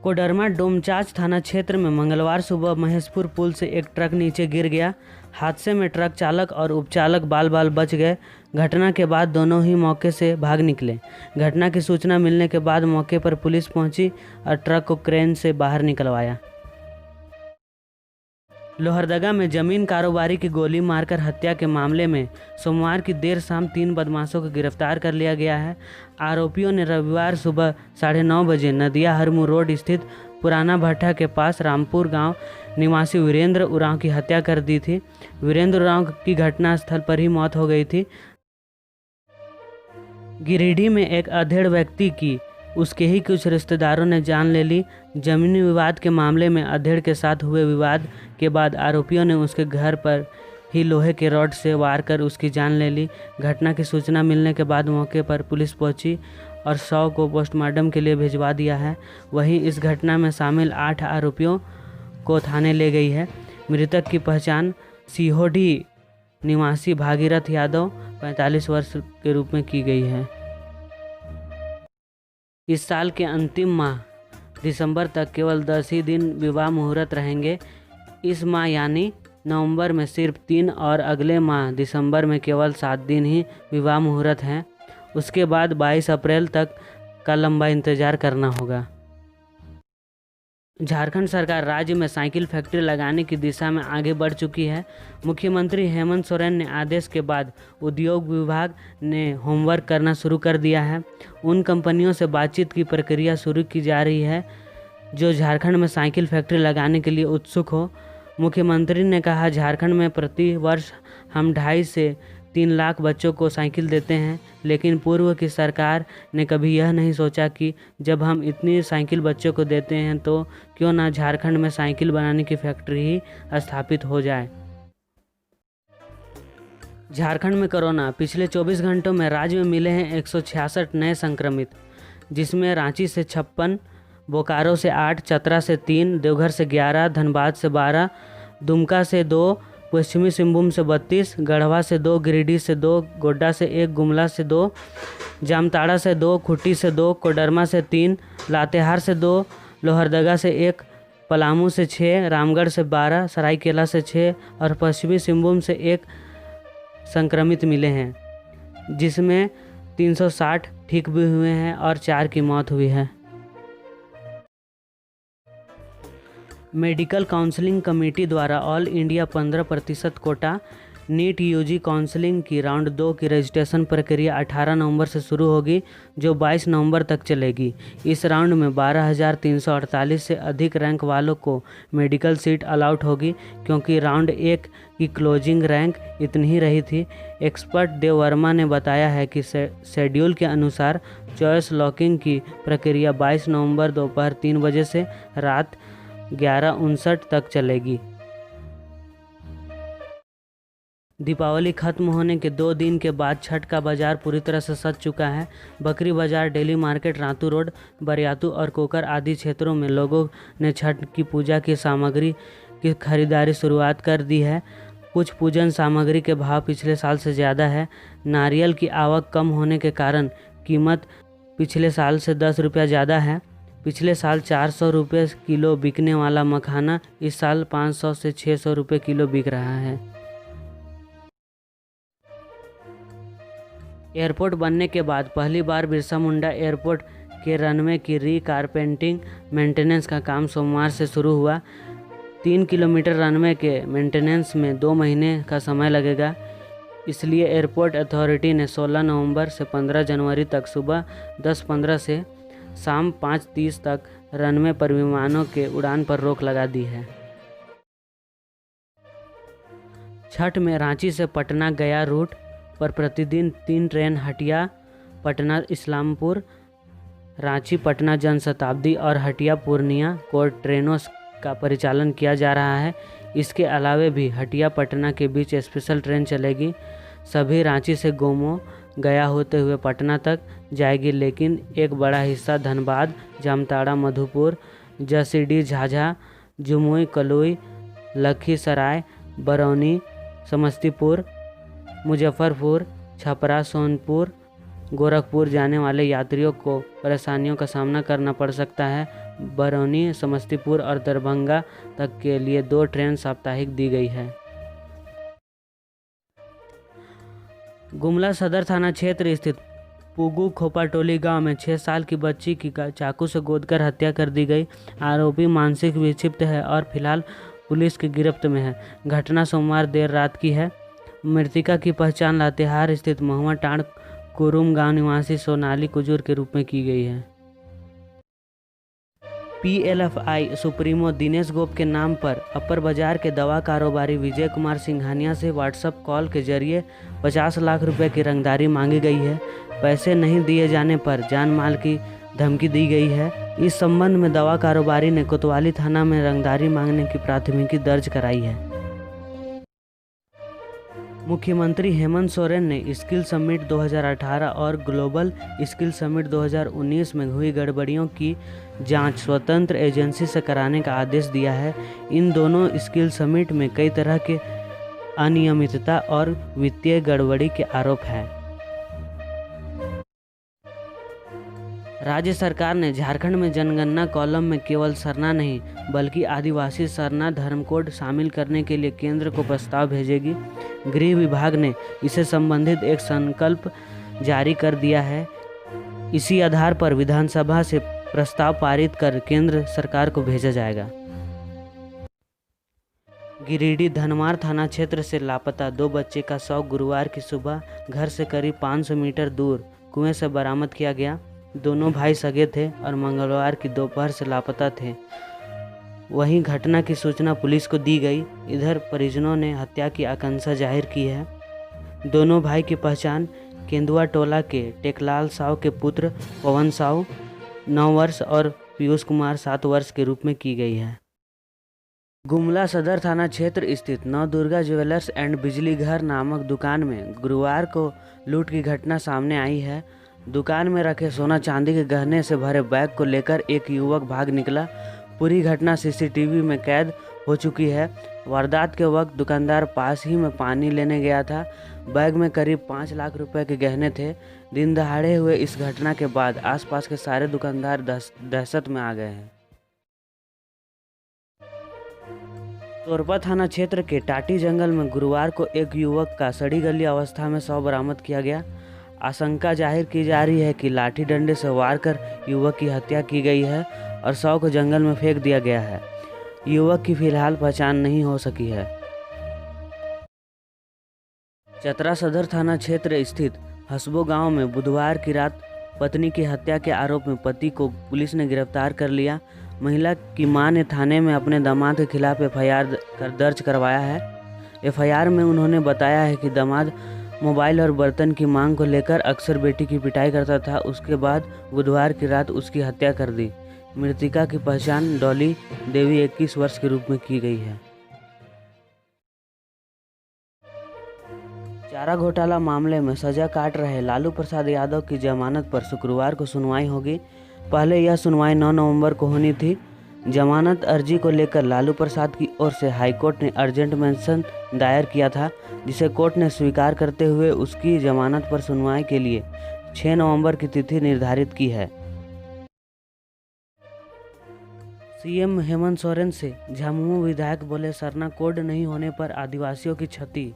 कोडरमा डोमचांच थाना क्षेत्र में मंगलवार सुबह महेशपुर पुल से एक ट्रक नीचे गिर गया। हादसे में ट्रक चालक और उपचालक बाल बाल बच गए। घटना के बाद दोनों ही मौके से भाग निकले। घटना की सूचना मिलने के बाद मौके पर पुलिस पहुंची और ट्रक को क्रेन से बाहर निकलवाया। लोहरदगा में जमीन कारोबारी की गोली मारकर हत्या के मामले में सोमवार की देर शाम 3 बदमाशों को गिरफ्तार कर लिया गया है। आरोपियों ने रविवार सुबह 9:30 बजे नदिया हरमू रोड स्थित पुराना भट्टा के पास रामपुर गांव निवासी वीरेंद्र उरांव की हत्या कर दी थी। वीरेंद्र उरांव की घटनास्थल पर ही मौत हो गई थी। गिरिडीह में एक अधेड़ व्यक्ति की उसके ही कुछ रिश्तेदारों ने जान ले ली। जमीनी विवाद के मामले में अधेड़ के साथ हुए विवाद के बाद आरोपियों ने उसके घर पर ही लोहे के रॉड से वार कर उसकी जान ले ली। घटना की सूचना मिलने के बाद मौके पर पुलिस पहुंची और शव को पोस्टमार्टम के लिए भिजवा दिया है। वहीं इस घटना में शामिल 8 आरोपियों को थाने ले गई है। मृतक की पहचान सीहोडी निवासी भागीरथ यादव 45 वर्ष के रूप में की गई है। इस साल के अंतिम माह दिसंबर तक केवल 10 ही दिन विवाह मुहूर्त रहेंगे। इस माह यानी नवंबर में सिर्फ 3 और अगले माह दिसंबर में केवल 7 दिन ही विवाह मुहूर्त हैं। उसके बाद 22 अप्रैल तक का लंबा इंतजार करना होगा। झारखंड सरकार राज्य में साइकिल फैक्ट्री लगाने की दिशा में आगे बढ़ चुकी है। मुख्यमंत्री हेमंत सोरेन ने आदेश के बाद उद्योग विभाग ने होमवर्क करना शुरू कर दिया है। उन कंपनियों से बातचीत की प्रक्रिया शुरू की जा रही है जो झारखंड में साइकिल फैक्ट्री लगाने के लिए उत्सुक हो। मुख्यमंत्री ने कहा, झारखंड में प्रति वर्ष हम 2.5 से 3 लाख बच्चों को साइकिल देते हैं, लेकिन पूर्व की सरकार ने कभी यह नहीं सोचा कि जब हम इतनी साइकिल बच्चों को देते हैं तो क्यों ना झारखंड में साइकिल बनाने की फैक्ट्री ही स्थापित हो जाए। झारखंड में कोरोना पिछले 24 घंटों में राज्य में मिले हैं 166 नए संक्रमित, जिसमें रांची से 56, बोकारो से 8, चतरा से 3, देवघर से 11, धनबाद से 12, दुमका से 2, पश्चिमी सिंहभूम से 32, गढ़वा से 2, गिरिडीह से 2, गोड्डा से 1, गुमला से 2, जामताड़ा से 2, खूंटी से 2, कोडरमा से 3, लातेहार से 2, लोहरदगा से 1, पलामू से 6, रामगढ़ से 12, सरायकेला से 6 और पश्चिमी सिंहभूम से 1 संक्रमित मिले हैं, जिसमें 360 ठीक भी हुए हैं और 4 की मौत हुई है। मेडिकल काउंसलिंग कमेटी द्वारा all India 15% quota NEET UG counselling की राउंड 2 की रजिस्ट्रेशन प्रक्रिया 18 नवंबर से शुरू होगी, जो 22 नवंबर तक चलेगी। इस राउंड में 12,348 से अधिक रैंक वालों को मेडिकल सीट अलाउट होगी, क्योंकि राउंड 1 की क्लोजिंग रैंक इतनी ही रही थी। एक्सपर्ट देव वर्मा ने बताया है कि शेड्यूल के अनुसार चॉइस लॉकिंग की प्रक्रिया 22 नवंबर दोपहर 3 बजे से रात 11:59 तक चलेगी। दीपावली खत्म होने के 2 दिन के बाद छठ का बाजार पूरी तरह से सज चुका है। बकरी बाजार, daily market, Ratu road, Bariatu और कोकर आदि क्षेत्रों में लोगों ने छठ की पूजा की सामग्री की खरीदारी शुरुआत कर दी है। कुछ पूजन सामग्री के भाव पिछले साल से ज़्यादा है। नारियल की आवक कम होने के कारण कीमत पिछले साल से 10 रुपया ज़्यादा है। पिछले साल 400 रुपये किलो बिकने वाला मखाना इस साल 500 से 600 रुपये किलो बिक रहा है। एयरपोर्ट बनने के बाद पहली बार बिरसा मुंडा एयरपोर्ट के रनवे की री-कारपेंटिंग मेंटेनेंस का काम सोमवार से शुरू हुआ। 3 किलोमीटर रनवे के मेंटेनेंस में 2 महीने का समय लगेगा। इसलिए एयरपोर्ट अथॉरिटी ने 16 नवंबर से 15 जनवरी तक सुबह 10:15 से शाम 5:30 तक रनवे पर विमानों के उड़ान पर रोक लगा दी है। छठ में रांची से पटना गया रूट पर प्रतिदिन 3 ट्रेन हटिया पटना इस्लामपुर, रांची पटना जनशताब्दी और हटिया पूर्णिया कोच ट्रेनों का परिचालन किया जा रहा है। इसके अलावे भी हटिया पटना के बीच स्पेशल ट्रेन चलेगी। सभी रांची से गोमो गया होते हुए पटना तक जाएगी, लेकिन एक बड़ा हिस्सा धनबाद, जामताड़ा, मधुपुर, जसीडीह, झाझा, जमुई, कलुई, लखीसराय, बरौनी, समस्तीपुर, मुजफ्फरपुर, छपरा, सोनपुर, गोरखपुर जाने वाले यात्रियों को परेशानियों का सामना करना पड़ सकता है। बरौनी, समस्तीपुर और दरभंगा तक के लिए 2 ट्रेन साप्ताहिक दी गई है। गुमला सदर थाना क्षेत्र स्थित पुगू खोपाटोली गांव में 6 साल की बच्ची की चाकू से गोदकर हत्या कर दी गई। आरोपी मानसिक विक्षिप्त है और फिलहाल पुलिस की गिरफ्त में है। घटना सोमवार देर रात की है। मृतका की पहचान लातेहार स्थित महुआ टांड कुरुम गांव निवासी सोनाली कुजूर के रूप में की गई है। पीएलएफआई सुप्रीमो दिनेश गोप के नाम पर अपर बाजार के दवा कारोबारी विजय कुमार सिंघानिया से व्हाट्सएप कॉल के जरिए 50 लाख रुपए की रंगदारी मांगी गई है। पैसे नहीं दिए जाने पर जान माल की धमकी दी गई है। इस संबंध में दवा कारोबारी ने कोतवाली थाना में रंगदारी मांगने की प्राथमिकी दर्ज कराई है। मुख्यमंत्री हेमंत सोरेन ने स्किल समिट 2018 और ग्लोबल स्किल समिट 2019 में हुई गड़बड़ियों की जांच स्वतंत्र एजेंसी से कराने का आदेश दिया है। इन दोनों स्किल समिट में कई तरह के अनियमितता और वित्तीय गड़बड़ी के आरोप हैं। राज्य सरकार ने झारखंड में जनगणना कॉलम में केवल सरना नहीं बल्कि आदिवासी सरना धर्म कोड शामिल करने के लिए केंद्र को प्रस्ताव भेजेगी। गृह विभाग ने इससे संबंधित एक संकल्प जारी कर दिया है। इसी आधार पर विधानसभा से प्रस्ताव पारित कर केंद्र सरकार को भेजा जाएगा। गिरिडीह धनवार थाना क्षेत्र से लापता 2 बच्चे का शव गुरुवार की सुबह घर से करीब 500 मीटर दूर कुएं से बरामद किया गया। दोनों भाई सगे थे और मंगलवार की दोपहर से लापता थे। वहीं घटना की सूचना पुलिस को दी गई। इधर परिजनों ने हत्या की आशंका जाहिर की है। दोनों भाई की पहचान केंदुआ टोला के टेकलाल साव के पुत्र पवन साव 9 वर्ष और पीयूष कुमार 7 वर्ष के रूप में की गई है। गुमला सदर थाना क्षेत्र स्थित नवदुर्गा ज्वेलर्स एंड बिजली घर नामक दुकान में गुरुवार को लूट की घटना सामने आई है। दुकान में रखे सोना चांदी के गहने से भरे बैग को लेकर एक युवक भाग निकला। पूरी घटना सीसीटीवी में कैद हो चुकी है। वारदात के वक्त दुकानदार पास ही में पानी लेने गया था। बैग में करीब 5 लाख रुपए के गहने थे। दिन दहाड़े हुए इस घटना के बाद आसपास के सारे दुकानदार दहशत में आ गए हैं। तोरपा थाना क्षेत्र के टाटी जंगल में गुरुवार को एक युवक का सड़ी गली अवस्था में शव बरामद किया गया। आशंका जाहिर की जा रही है कि लाठी डंडे से वार कर युवक की हत्या की गई है और शव को जंगल में फेंक दिया गया है। युवक की फिलहाल पहचान नहीं हो सकी है। चतरा सदर थाना क्षेत्र स्थित हसबो गांव में बुधवार की रात पत्नी की हत्या के आरोप में पति को पुलिस ने गिरफ्तार कर लिया। महिला की मां ने थाने में अपने दामाद के खिलाफ एफआईआर दर्ज करवाया है। एफआईआर में उन्होंने बताया है कि दामाद मोबाइल और बर्तन की मांग को लेकर अक्सर बेटी की पिटाई करता था। उसके बाद बुधवार की रात उसकी हत्या कर दी। मृतका की पहचान डॉली देवी 21 वर्ष के रूप में की गई है। चारा घोटाला मामले में सजा काट रहे लालू प्रसाद यादव की जमानत पर शुक्रवार को सुनवाई होगी। पहले यह सुनवाई 9 नवंबर को होनी थी। जमानत अर्जी को लेकर लालू प्रसाद की ओर से हाईकोर्ट ने अर्जेंट मेंशन दायर किया था, जिसे कोर्ट ने स्वीकार करते हुए उसकी जमानत पर सुनवाई के लिए 6 नवंबर की तिथि निर्धारित की है। सीएम हेमंत सोरेन से झामुमो विधायक बोले सरना कोड नहीं होने पर आदिवासियों की क्षति।